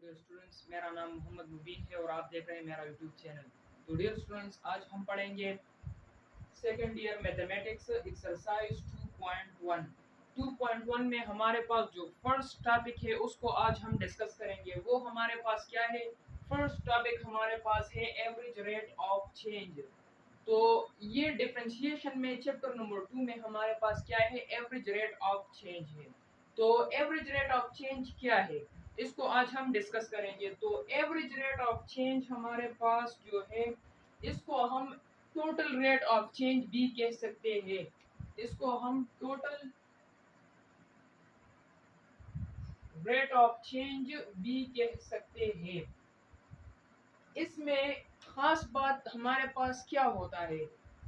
Dear students, मेरा नाम मोहम्मद मुबीन है और आप देख रहे हैं मेरा यूट्यूब चैनल। तो डियर स्टूडेंट्स, आज हम पढ़ेंगे सेकेंड ईयर मैथमेटिक्स एक्सरसाइज 2.1। 2.1 में हमारे पास जो फर्स्ट टॉपिक है उसको आज हम डिस्कस करेंगे। वो हमारे पास क्या है? फर्स्ट टॉपिक हमारे पास है एवरेज रेट ऑफ चेंज। तो ये डिफरेंशिएशन में चैप्टर नंबर 2 में हमारे पास क्या है? एवरेज रेट ऑफ चेंज है। तो एवरेज रेट ऑफ चेंज क्या है, इसको आज हम डिस्कस करेंगे। तो एवरेज रेट ऑफ चेंज हमारे पास जो है, इसको हम टोटल रेट ऑफ चेंज भी कह सकते हैं। इसको हम टोटल रेट ऑफ चेंज भी कह सकते हैं। इसमें खास बात हमारे पास क्या होता है?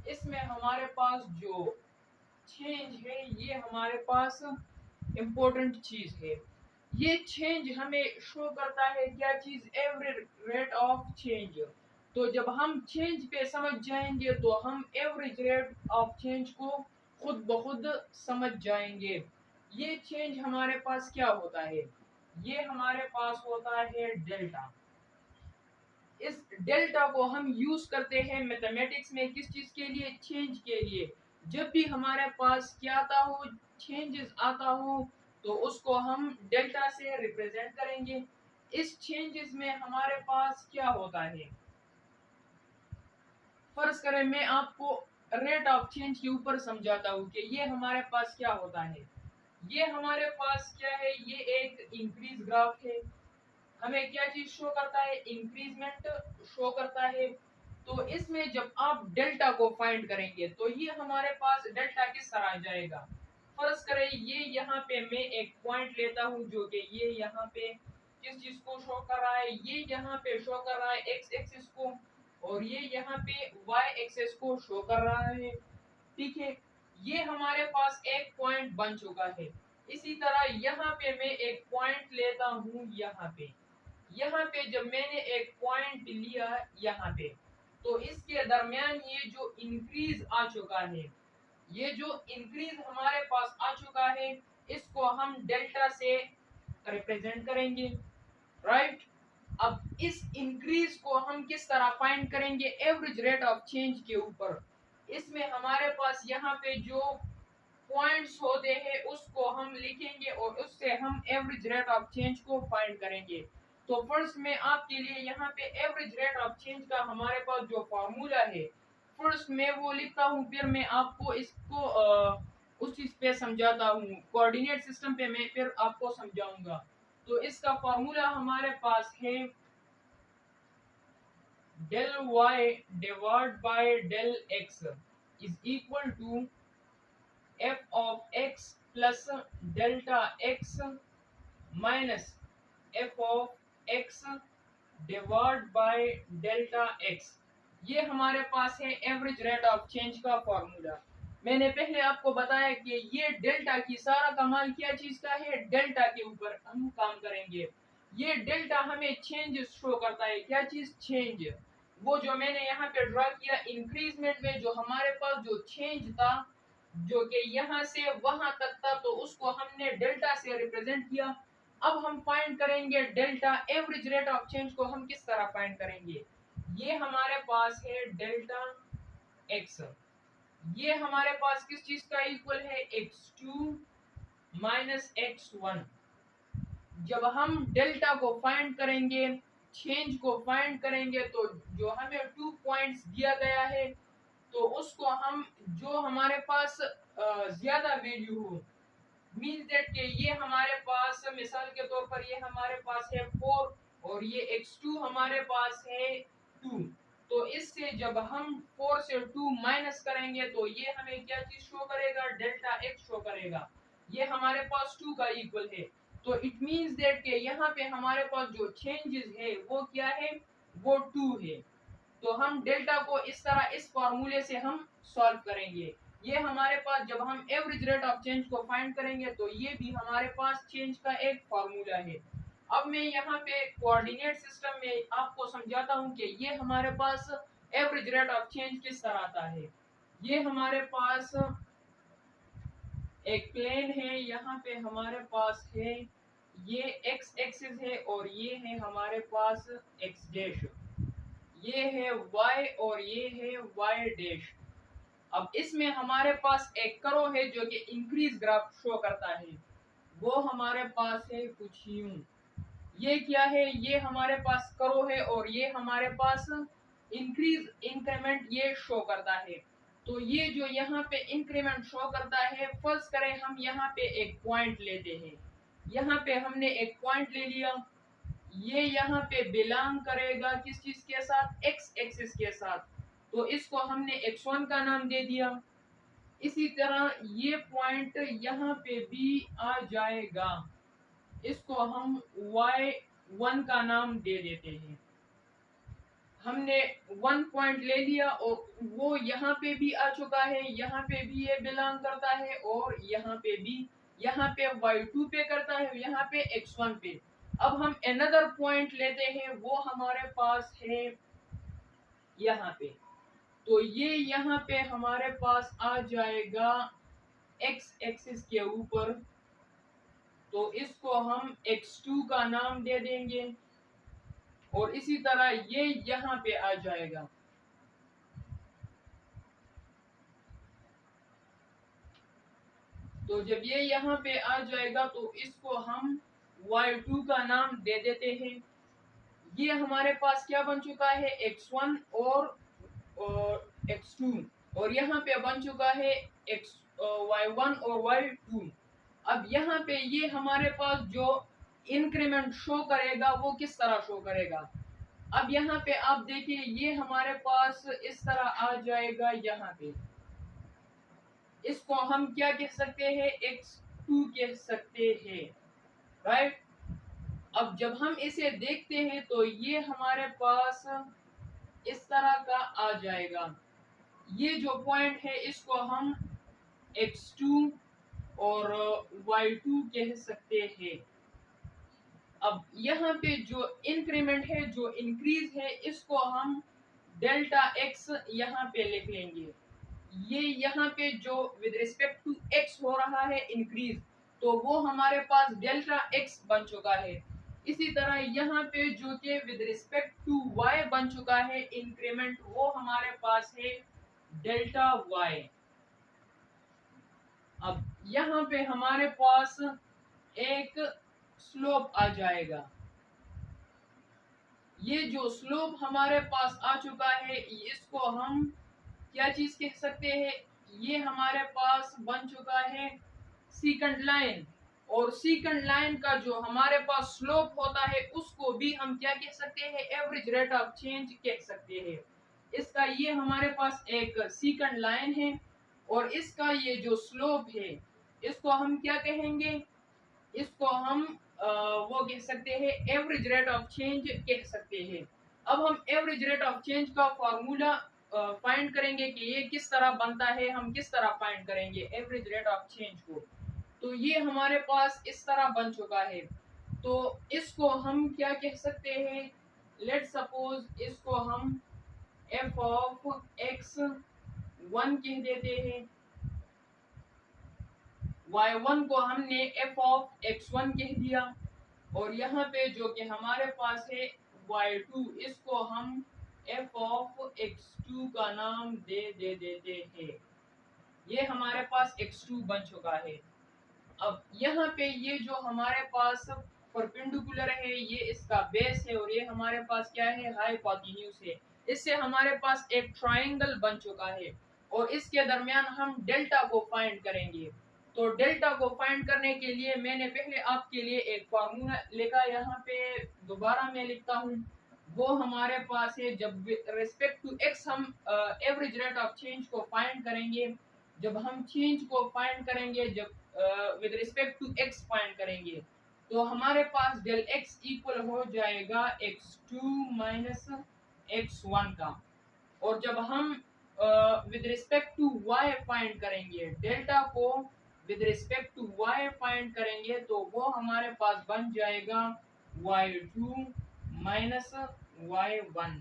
इसमें हमारे पास जो चेंज है ये हमारे पास इम्पोर्टेंट चीज है। ये चेंज हमें शो करता है क्या चीज? Average rate of change. तो जब हम चेंज पे समझ जाएंगे तो हम एवरेज रेट ऑफ चेंज को खुद ब खुद समझ जाएंगे। ये चेंज हमारे पास क्या होता है? ये हमारे पास होता है डेल्टा। इस डेल्टा को हम यूज करते हैं मैथमेटिक्स में किस चीज के लिए? चेंज के लिए। जब भी हमारे पास क्या आता हो, चेंजेस आता हो, तो उसको हम डेल्टा से रिप्रेजेंट करेंगे। इस चेंजेस में हमारे पास क्या होता है? फर्ज करें मैं आपको रेट ऑफ चेंज के ऊपर समझाता हूँ कि ये हमारे पास क्या होता है। ये हमारे पास क्या है? ये एक इंक्रीज ग्राफ है। हमें क्या चीज शो करता है? इंक्रीजमेंट शो करता है। तो इसमें जब आप डेल्टा को फाइंड करेंगे तो ये हमारे पास डेल्टा किस तरह आ जाएगा? फर्ज करें ये यहाँ पे मैं एक पॉइंट लेता हूँ जो कि ये यहाँ पे किस चीज को शो कर रहा है? ये यहाँ पे शो कर रहा है एक्स एक्सिस को, और ये यहाँ पे वाई एक्सिस को शो कर रहा है। ठीक है, ये हमारे पास एक पॉइंट बन चुका है। इसी तरह यहाँ पे मैं एक पॉइंट लेता हूँ यहाँ पे जब मैंने एक पॉइंट लिया यहाँ पे, तो इसके दरमियान ये जो इंक्रीज आ चुका है, ये जो इंक्रीज हमारे पास आ चुका है, इसको हम डेल्टा से रिप्रेजेंट करेंगे। राइट। अब इस इंक्रीज को हम किस तरह फाइंड करेंगे? एवरेज रेट ऑफ चेंज के ऊपर। इसमें हमारे पास यहाँ पे जो पॉइंट्स होते हैं उसको हम लिखेंगे और उससे हम एवरेज रेट ऑफ चेंज को फाइंड करेंगे। तो फर्स्ट में आपके लिए यहाँ पे एवरेज रेट ऑफ चेंज का हमारे पास जो फॉर्मूला है, फर्स्ट मैं वो लिखता हूँ, फिर मैं आपको इसको उस चीज पे समझाता हूँ। कोऑर्डिनेट सिस्टम पे मैं फिर आपको समझाऊंगा। तो इसका फॉर्मूला हमारे पास है del y divided by del x is equal to f of x plus delta x minus f of x divided by delta x। ये हमारे पास है एवरेज रेट ऑफ चेंज का फॉर्मूला। मैंने पहले आपको बताया कि ये डेल्टा की सारा कमाल क्या चीज का है? डेल्टा के ऊपर हम काम करेंगे। ये डेल्टा हमें चेंज शो करता है। क्या चीज? चेंज। वो जो मैंने यहाँ पे ड्रा किया इंक्रीजमेंट में, जो हमारे पास जो चेंज था जो कि यहाँ से वहां तक था, तो उसको हमने डेल्टा से रिप्रेजेंट किया। अब हम फाइंड करेंगे delta. Average rate of change को हम किस तरह फाइंड करेंगे? ये हमारे पास है डेल्टा एक्स। ये हमारे पास किस चीज का इक्वल है? x2 minus x1। जब हम डेल्टा को फाइंड करेंगे, चेंज को फाइंड करेंगे, तो जो हमें 2 पॉइंट्स दिया गया है, तो उसको हम जो हमारे पास ज्यादा वैल्यू हो, मीन दैट के ये हमारे पास मिसाल के तौर पर ये हमारे पास है 4 और ये x2 हमारे पास है 2। तो इससे जब हम 4 से 2 माइनस करेंगे तो ये हमें क्या चीज शो करेगा? डेल्टा x शो करेगा। ये हमारे पास 2 का इक्वल है। तो इट मींस दैट के यहाँ पे हमारे पास जो चेंजेस है वो क्या है? वो 2 है। तो हम डेल्टा को इस तरह इस फॉर्मूले से हम सॉल्व करेंगे। ये हमारे पास जब हम एवरेज रेट ऑफ चेंज को फाइंड करेंगे तो ये भी हमारे पास चेंज का एक फॉर्मूला है। अब मैं यहाँ पे कोऑर्डिनेट सिस्टम में आपको समझाता हूँ कि ये हमारे पास एवरेज रेट ऑफ चेंज किस तरह आता है। ये हमारे पास एक प्लेन है, यहाँ पे हमारे पास है ये एक्स एक्सिस है और ये है हमारे पास एक्स डैश, ये है वाई और ये है वाई डैश। अब इसमें हमारे पास एक करो है जो कि इंक्रीज ग्राफ शो करता है, वो हमारे पास है कुछ यूं। ये क्या है, ये हमारे पास करो है और ये हमारे पास इंक्रीज इंक्रीमेंट ये शो करता है। तो ये जो यहाँ पे इंक्रीमेंट शो करता है, फर्स्ट करें हम यहाँ पे एक पॉइंट लेते हैं, यहाँ पे हमने एक पॉइंट ले लिया, ये यहाँ पे बिलोंग करेगा किस चीज के साथ, एक्स एक्सिस के साथ, तो इसको हमने x1 का नाम दे दिया। इसी तरह ये पॉइंट यहाँ पे भी आ जाएगा, इसको हम y1 का नाम दे देते हैं। हमने 1 पॉइंट ले लिया और वो यहाँ पे भी आ चुका है, यहाँ पे भी ये बिलोंग करता है और यहाँ पे भी, यहाँ पे y2 पे करता है, यहाँ पे x1 पे। अब हम अनदर पॉइंट लेते हैं, वो हमारे पास है यहाँ पे, तो ये यहाँ पे हमारे पास आ जाएगा x एक्सिस के ऊपर, तो इसको हम x2 का नाम दे देंगे और इसी तरह ये यहाँ पे आ जाएगा। तो जब ये यहाँ पे आ जाएगा तो इसको हम y2 का नाम दे देते हैं। ये हमारे पास क्या बन चुका है, x1 और x2, और यहाँ पे बन चुका है y1 और y2। अब यहाँ पे ये हमारे पास जो इंक्रीमेंट शो करेगा वो किस तरह शो करेगा, अब यहाँ पे आप देखिए ये हमारे पास इस तरह आ जाएगा यहाँ पे, इसको हम क्या कह सकते हैं, x2 कह सकते हैं, राइट। अब जब हम इसे देखते हैं तो ये हमारे पास इस तरह का आ जाएगा, ये जो पॉइंट है इसको हम x2 और y2 कह सकते हैं। अब यहाँ पे जो इंक्रीमेंट है, जो इंक्रीज है, इसको हम डेल्टा x यहाँ पे लिख लेंगे। ये यहाँ पे जो विद रिस्पेक्ट टू x हो रहा है इंक्रीज, तो वो हमारे पास डेल्टा x बन चुका है। इसी तरह यहाँ पे जो कि विद रिस्पेक्ट टू y बन चुका है इंक्रीमेंट, वो हमारे पास है डेल्टा y। अब यहाँ पे हमारे पास एक स्लोप आ जाएगा, ये जो स्लोप हमारे पास आ चुका है इसको हम क्या चीज कह सकते हैं, ये हमारे पास बन चुका है सेकंड लाइन, और सेकंड लाइन का जो हमारे पास स्लोप होता है उसको भी हम क्या कह सकते हैं, एवरेज रेट ऑफ चेंज कह सकते हैं। इसका ये हमारे पास एक सेकंड लाइन है और इसका ये जो स्लोप है इसको हम क्या कहेंगे, इसको हम वो कह सकते हैं एवरेज रेट ऑफ चेंज कह सकते हैं। अब हम एवरेज रेट ऑफ चेंज का फॉर्मूला फाइंड करेंगे कि ये किस तरह बनता है, हम किस तरह फाइंड करेंगे एवरेज रेट ऑफ चेंज को। तो ये हमारे पास इस तरह बन चुका है, तो इसको हम क्या कह सकते हैं, लेट सपोज इसको हम f ऑफ x1 कह देते हैं, y1 को हमने f ऑफ x1 कह दिया, और यहाँ पे जो कि हमारे पास है y2, इसको हम f ऑफ x2 का नाम दे देते हैं। ये हमारे पास x2 बन चुका है। अब यहाँ पे ये जो हमारे पास परपेंडिकुलर है ये इसका बेस है और ये हमारे पास क्या है, हाइपोटेन्यूज है। इससे हमारे पास एक ट्रायंगल बन चुका है और इसके दरमियान हम डेल्टा को फाइंड करेंगे। तो डेल्टा को फाइंड करने के लिए मैंने पहले आपके लिए एक फार्मूला लिखा, यहाँ पे दोबारा मैं लिखता हूँ। वो हमारे पास है, जब रिस्पेक्ट टू x हम एवरेज रेट ऑफ चेंज को फाइंड करेंगे, जब हम चेंज को फाइंड करेंगे, जब with respect to x find करेंगे, तो हमारे पास डेल x इक्वल हो जाएगा x2 माइनस x1 का। और जब हम with respect to y find करेंगे, डेल्टा को with respect to y find करेंगे, तो वो हमारे पास बन जाएगा y2 माइनस y1।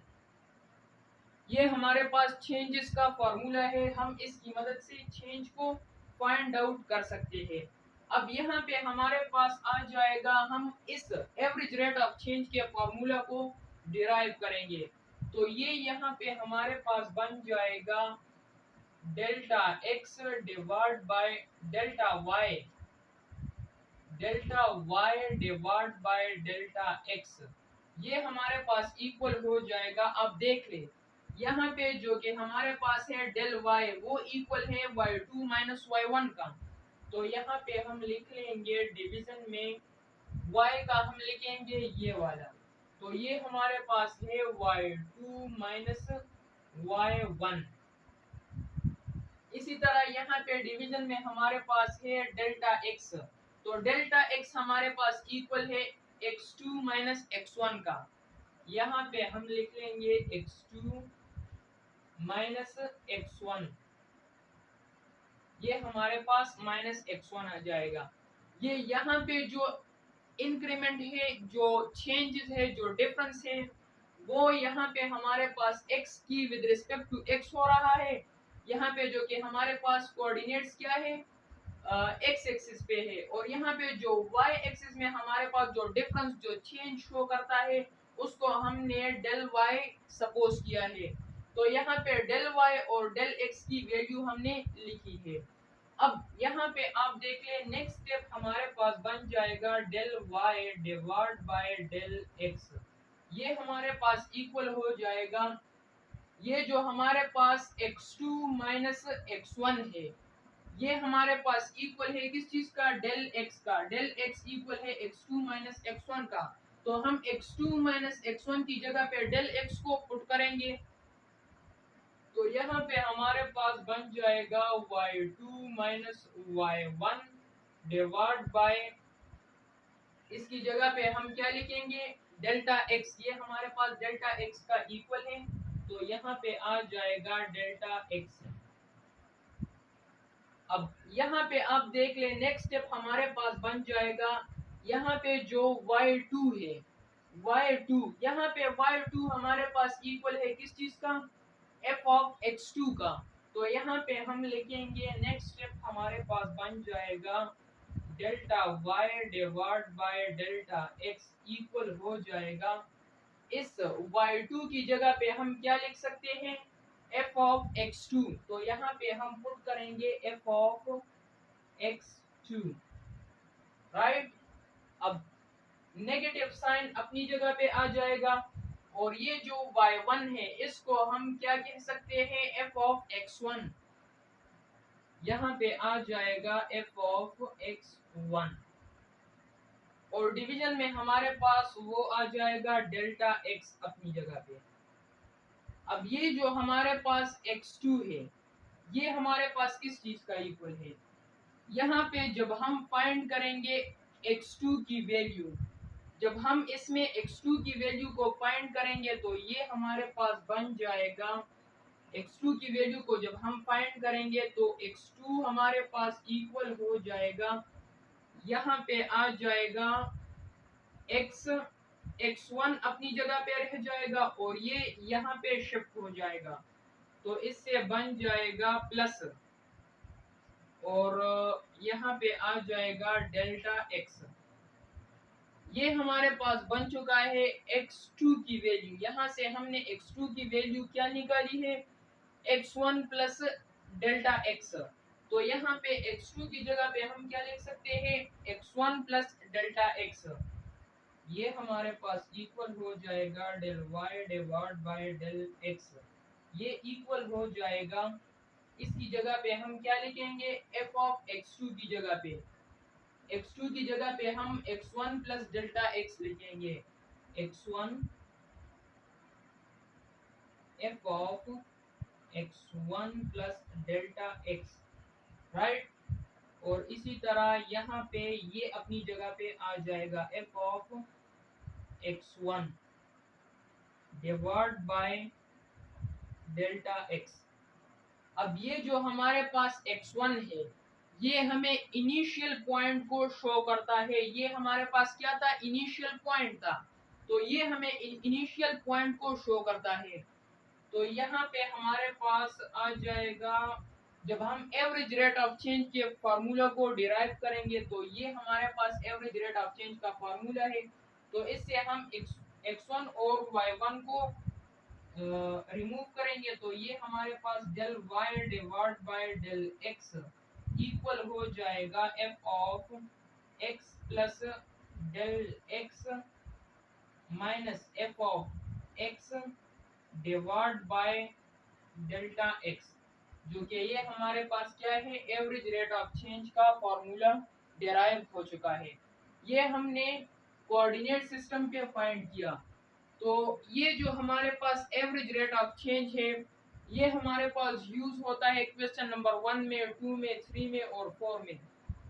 ये हमारे पास चेंजेस का फॉर्मूला है, हम इसकी मदद से चेंज को फाइंड आउट कर सकते हैं। अब यहाँ पे हमारे पास आ जाएगा, हम इस एवरेज रेट ऑफ चेंज के फॉर्मूला को डिराइव करेंगे। तो ये यहाँ पे हमारे पास बन जाएगा delta x divide by delta y, divide by delta x, ये हमारे पास इक्वल हो जाएगा। अब देख ले यहाँ पे जो कि हमारे पास है डेल वाई, वो इक्वल है y2 माइनस y1 का। तो यहाँ पे हम लिख लेंगे डिवीजन में y का हम लिखेंगे ये वाला। तो ये हमारे पास है y2 माइनस y1। इसी तरह यहाँ पे डिवीजन में हमारे पास है डेल्टा एक्स। तो डेल्टा एक्स हमारे पास इक्वल है x2 माइनस x1 का। यहाँ पे हम लिख लेंगे x2 माइनस x1, ये हमारे पास माइनस x1 आ जाएगा। ये यहाँ पे जो इंक्रीमेंट है, जो चेंजेस है, जो डिफरेंस है, वो यहाँ पे हमारे पास x की विद रिस्पेक्ट टू x हो रहा है। यहाँ पे जो कि हमारे पास कोऑर्डिनेट्स क्या है, x एक्सिस पे है, और यहाँ पे जो y एक्सिस में हमारे पास जो डिफरेंस, जो चेंज शो करता है, उसको हमने डेल y सपोज किया है। तो यहाँ पे डेल y और डेल x की वैल्यू हमने लिखी है। अब यहाँ पे आप देख ले, नेक्स्ट स्टेप हमारे पास बन जाएगा del y divide by del x, ये हमारे पास इक्वल हो जाएगा, ये जो हमारे पास x2 माइनस x1 है, ये हमारे पास इक्वल है किस चीज का, डेल x का। डेल x इक्वल है x2 माइनस x1 का। तो हम x2 माइनस x1 की जगह पे डेल x को पुट करेंगे। तो यहाँ पे हमारे पास बन जाएगा y2 minus y1 divide by, इसकी जगह पे हम क्या लिखेंगे, डेल्टा x, ये हमारे पास डेल्टा x का इक्वल है। तो यहाँ पे आ जाएगा डेल्टा x। अब यहाँ पे आप देख ले, नेक्स्ट स्टेप हमारे पास बन जाएगा, यहाँ पे जो y2 है, y2, यहाँ पे y2 हमारे पास इक्वल है किस चीज का, f ऑफ x2 का। तो यहाँ पे हम लिखेंगे, नेक्स्ट स्टेप हमारे पास बन जाएगा delta y divide by delta x equal हो जाएगा, इस y2 की जगह पे हम क्या लिख सकते हैं, f ऑफ x2। तो यहाँ पे हम पुट करेंगे f ऑफ x2, राइट। अब नेगेटिव साइन अपनी जगह पे आ जाएगा, और ये जो y1 है, इसको हम क्या कह सकते हैं, f ऑफ x1, यहाँ पे आ जाएगा f ऑफ x1, और डिवीजन में हमारे पास वो आ जाएगा डेल्टा x अपनी जगह पे। अब ये जो हमारे पास x2 है, ये हमारे पास किस चीज का इक्वल है, यहाँ पे जब हम फाइंड करेंगे x2 की वैल्यू, जब हम इसमें x2 की वैल्यू को फाइंड करेंगे, तो ये हमारे पास बन जाएगा, x2 की वैल्यू को जब हम फाइंड करेंगे तो x2 हमारे पास इक्वल हो जाएगा, यहाँ पे आ जाएगा x1 अपनी जगह पे रह जाएगा, और ये यहाँ पे शिफ्ट हो जाएगा। तो इससे बन जाएगा प्लस, और यहाँ पे आ जाएगा डेल्टा x। ये हमारे पास बन चुका है x2 की वैल्यू। यहाँ से हमने x2 की वैल्यू क्या निकाली है, x1 प्लस डेल्टा x। तो यहाँ पे x2 की जगह पे हम क्या लिख सकते हैं, x1 प्लस डेल्टा x, ये हमारे पास इक्वल हो जाएगा del y divide by del x, ये इक्वल हो जाएगा, इसकी जगह पे हम क्या लिखेंगे, f ऑफ x2 की जगह पे, x2 की जगह पे हम x1 प्लस डेल्टा x लिखेंगे, x1 f of x1 plus delta x, right. और इसी तरह यहाँ पे ये अपनी जगह पे आ जाएगा f of x1 divide by delta x। अब ये जो हमारे पास x1 है, ये हमें इनिशियल पॉइंट को शो करता है, ये हमारे पास क्या था, इनिशियल पॉइंट था। तो ये हमें इनिशियल पॉइंट को शो करता है। तो यहाँ पे हमारे पास आ जाएगा जब हम एवरेज रेट ऑफ चेंज के फार्मूला को डिराइव करेंगे तो ये हमारे पास एवरेज रेट ऑफ चेंज का फार्मूला है। तो इससे हम x1 और y1 को रिमूव करेंगे तो ये हमारे पास del y divide by del x equal हो जाएगा f of x plus del x minus f of x divide by delta x, जो कि ये हमारे पास क्या है, एवरेज रेट ऑफ चेंज का फॉर्मूला डिराइव हो चुका है। ये हमने कोऑर्डिनेट सिस्टम पे फाइंड किया। तो ये जो हमारे पास एवरेज रेट ऑफ चेंज है ये हमारे पास यूज होता है क्वेश्चन नंबर 1 में, 2 में, 3 में और 4 में।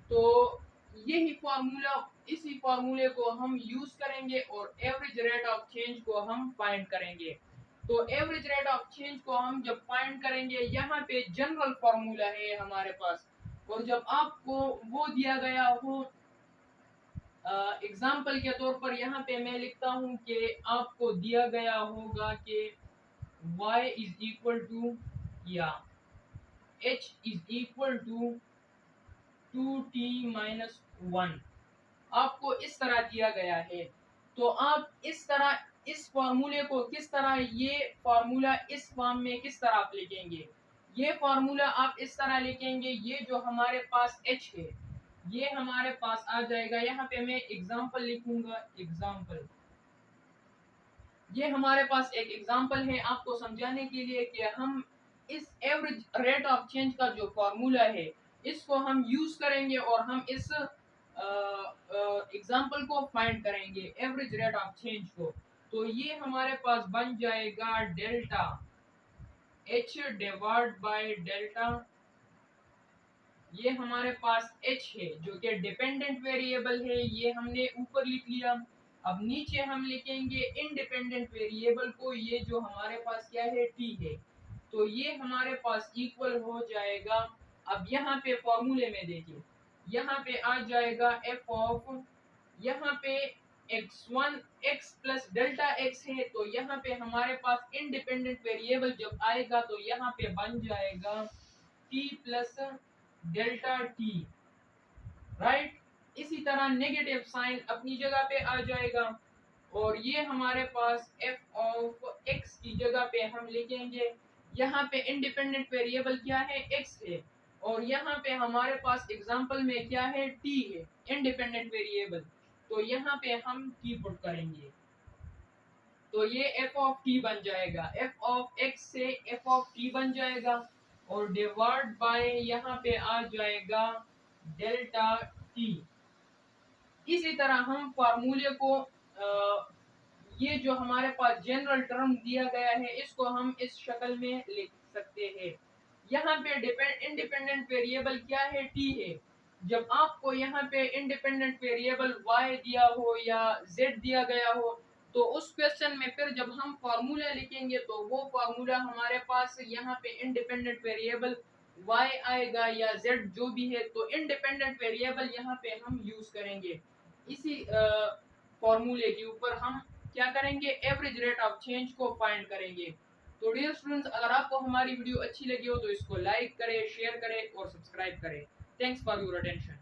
तो यही फार्मूला, इसी फार्मूले को हम यूज करेंगे और एवरेज रेट ऑफ चेंज को हम फाइंड करेंगे। तो एवरेज रेट ऑफ चेंज को हम जब फाइंड करेंगे, यहाँ पे जनरल फार्मूला है हमारे पास, और जब आपको वो दिया गया हो एग्जाम्पल के तौर पर यहाँ पे मैं लिखता हूँ कि आपको दिया गया होगा कि y इज इक्वल टू या h is equal to 2t minus 1, आपको इस तरह दिया गया है। तो आप इस तरह इस फार्मूले को किस तरह, ये फार्मूला इस फॉर्म में किस तरह आप लिखेंगे, ये फार्मूला आप इस तरह लिखेंगे। ये जो हमारे पास h है ये हमारे पास आ जाएगा, यहाँ पे मैं एग्जाम्पल लिखूंगा, एग्जाम्पल, ये हमारे पास एक एग्जाम्पल है आपको समझाने के लिए कि हम इस एवरेज रेट ऑफ चेंज का जो फॉर्मूला है इसको हम यूज करेंगे और हम इस एग्जाम्पल को फाइंड करेंगे एवरेज रेट ऑफ चेंज को। तो ये हमारे पास बन जाएगा delta h divide by delta, ये हमारे पास h है जो कि डिपेंडेंट वेरिएबल है, ये हमने ऊपर लिख लिया। अब नीचे हम लिखेंगे इंडिपेंडेंट वेरिएबल को, ये जो हमारे पास क्या है, t है। तो ये हमारे पास इक्वल हो जाएगा, अब यहाँ पे फॉर्मूले में देखिए, यहाँ पे आ जाएगा f ऑफ, यहाँ पे x1 x plus delta x है। तो यहाँ पे हमारे पास इंडिपेंडेंट वेरिएबल जब आएगा तो यहाँ पे बन जाएगा t plus delta t, right. इसी तरह नेगेटिव साइन अपनी जगह पे आ जाएगा और ये हमारे पास f ऑफ x की जगह पे हम लिखेंगे, यहाँ पे इंडिपेंडेंट वेरिएबल क्या है, x है, और यहाँ पे हमारे पास एग्जांपल में क्या है, t है, इंडिपेंडेंट वेरिएबल। तो यहाँ पे हम t पुट करेंगे तो ये f ऑफ t बन जाएगा, f ऑफ x से f ऑफ t बन जाएगा और डिवाइड बाय यहाँ पे आ जाएगा डेल्टा t। इसी तरह हम फार्मूले को ये जो हमारे पास जनरल टर्म दिया गया है इसको हम इस शक्ल में लिख सकते हैं। यहाँ पे इंडिपेंडेंट वेरिएबल क्या है, t है। जब आपको यहाँ पे इंडिपेंडेंट वेरिएबल y दिया हो या z दिया गया हो तो उस क्वेश्चन में फिर जब हम फार्मूला लिखेंगे तो वो फार्मूला हमारे पास यहाँ पे इंडिपेंडेंट वेरिएबल y आएगा या z जो भी है, तो इंडिपेंडेंट वेरिएबल यहाँ पे हम यूज करेंगे। इसी फॉर्मूले के ऊपर हम क्या करेंगे, एवरेज रेट ऑफ चेंज को फाइंड करेंगे। तो डियर स्टूडेंट्स, अगर आपको हमारी वीडियो अच्छी लगी हो तो इसको लाइक करें, शेयर करें और सब्सक्राइब करें। Thanks for your attention.